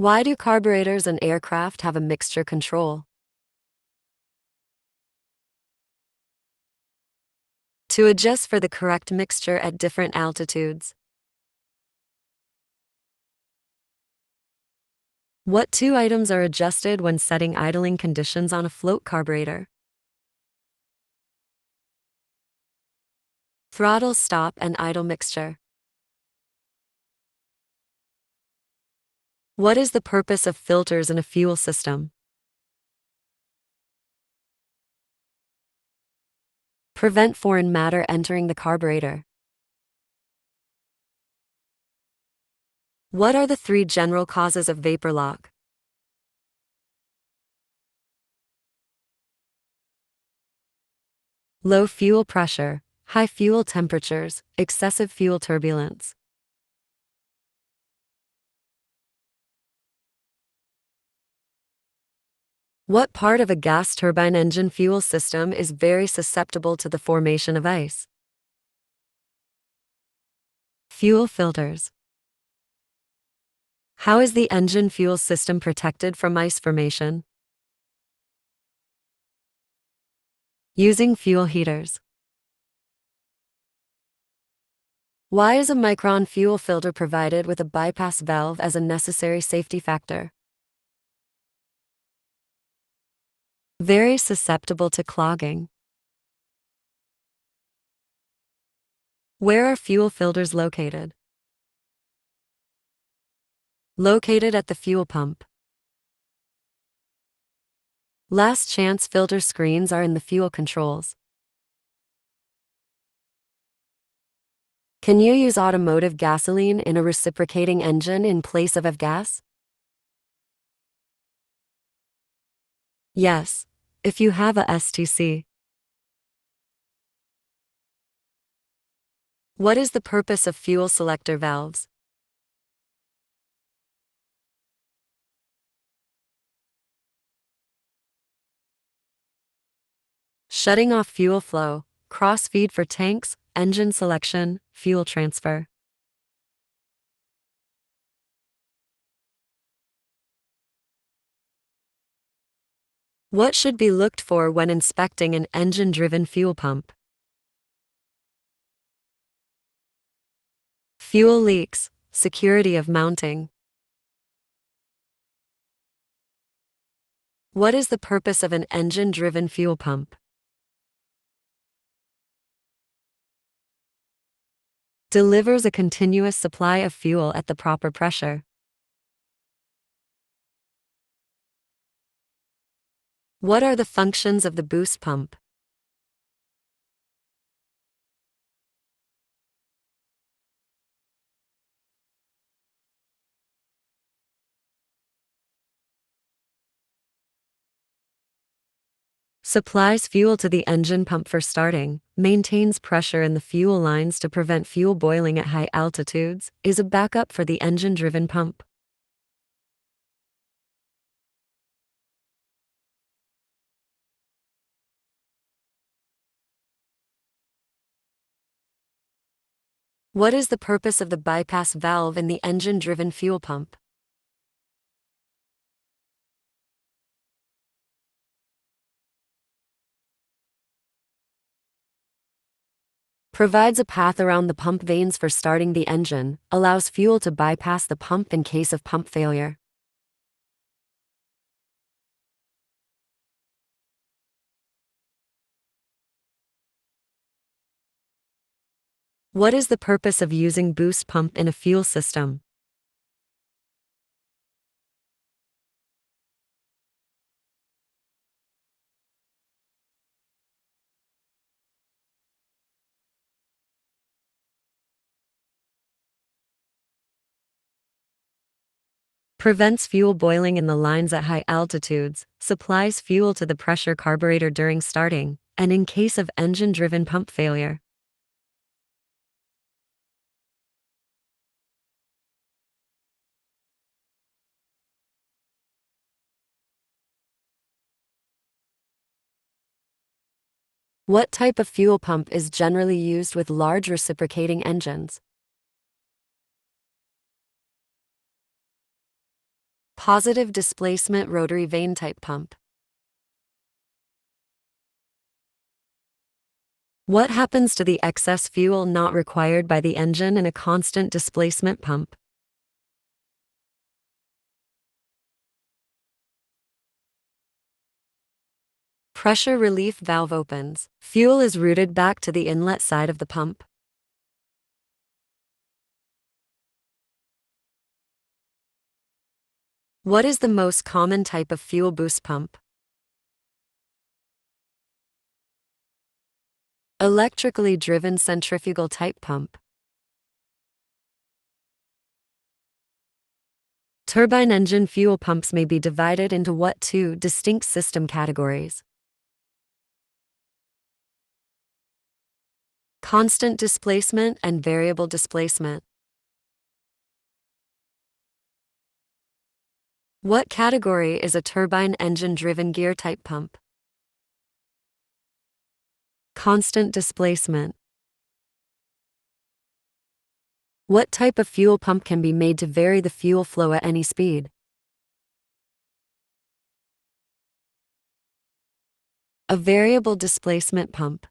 Why do carburetors in aircraft have a mixture control? To adjust for the correct mixture at different altitudes. What two items are adjusted when setting idling conditions on a float carburetor? Throttle stop and idle mixture. What is the purpose of filters in a fuel system? Prevent foreign matter entering the carburetor. What are the three general causes of vapor lock? Low fuel pressure, high fuel temperatures, excessive fuel turbulence. What part of a gas turbine engine fuel system is very susceptible to the formation of ice? Fuel filters. How is the engine fuel system protected from ice formation? Using fuel heaters. Why is a micron fuel filter provided with a bypass valve as a necessary safety factor? Very susceptible to clogging. Where are fuel filters located? Located at the fuel pump. Last chance filter screens are in the fuel controls. Can you use automotive gasoline in a reciprocating engine in place of F-gas? Yes, if you have a STC. What is the purpose of fuel selector valves? Shutting off fuel flow, cross-feed for tanks, engine selection, fuel transfer. What should be looked for when inspecting an engine-driven fuel pump? Fuel leaks, security of mounting. What is the purpose of an engine-driven fuel pump? Delivers a continuous supply of fuel at the proper pressure. What are the functions of the boost pump? Supplies fuel to the engine pump for starting, maintains pressure in the fuel lines to prevent fuel boiling at high altitudes, is a backup for the engine-driven pump. What is the purpose of the bypass valve in the engine-driven fuel pump? Provides a path around the pump vanes for starting the engine, allows fuel to bypass the pump in case of pump failure. What is the purpose of using boost pump in a fuel system? Prevents fuel boiling in the lines at high altitudes, supplies fuel to the pressure carburetor during starting, and in case of engine-driven pump failure. What type of fuel pump is generally used with large reciprocating engines? Positive displacement rotary vane type pump. What happens to the excess fuel not required by the engine in a constant displacement pump? Pressure relief valve opens. Fuel is routed back to the inlet side of the pump. What is the most common type of fuel boost pump? Electrically driven centrifugal type pump. Turbine engine fuel pumps may be divided into what two distinct system categories? Constant displacement and variable displacement. What category is a turbine engine-driven gear type pump? Constant displacement. What type of fuel pump can be made to vary the fuel flow at any speed? A variable displacement pump.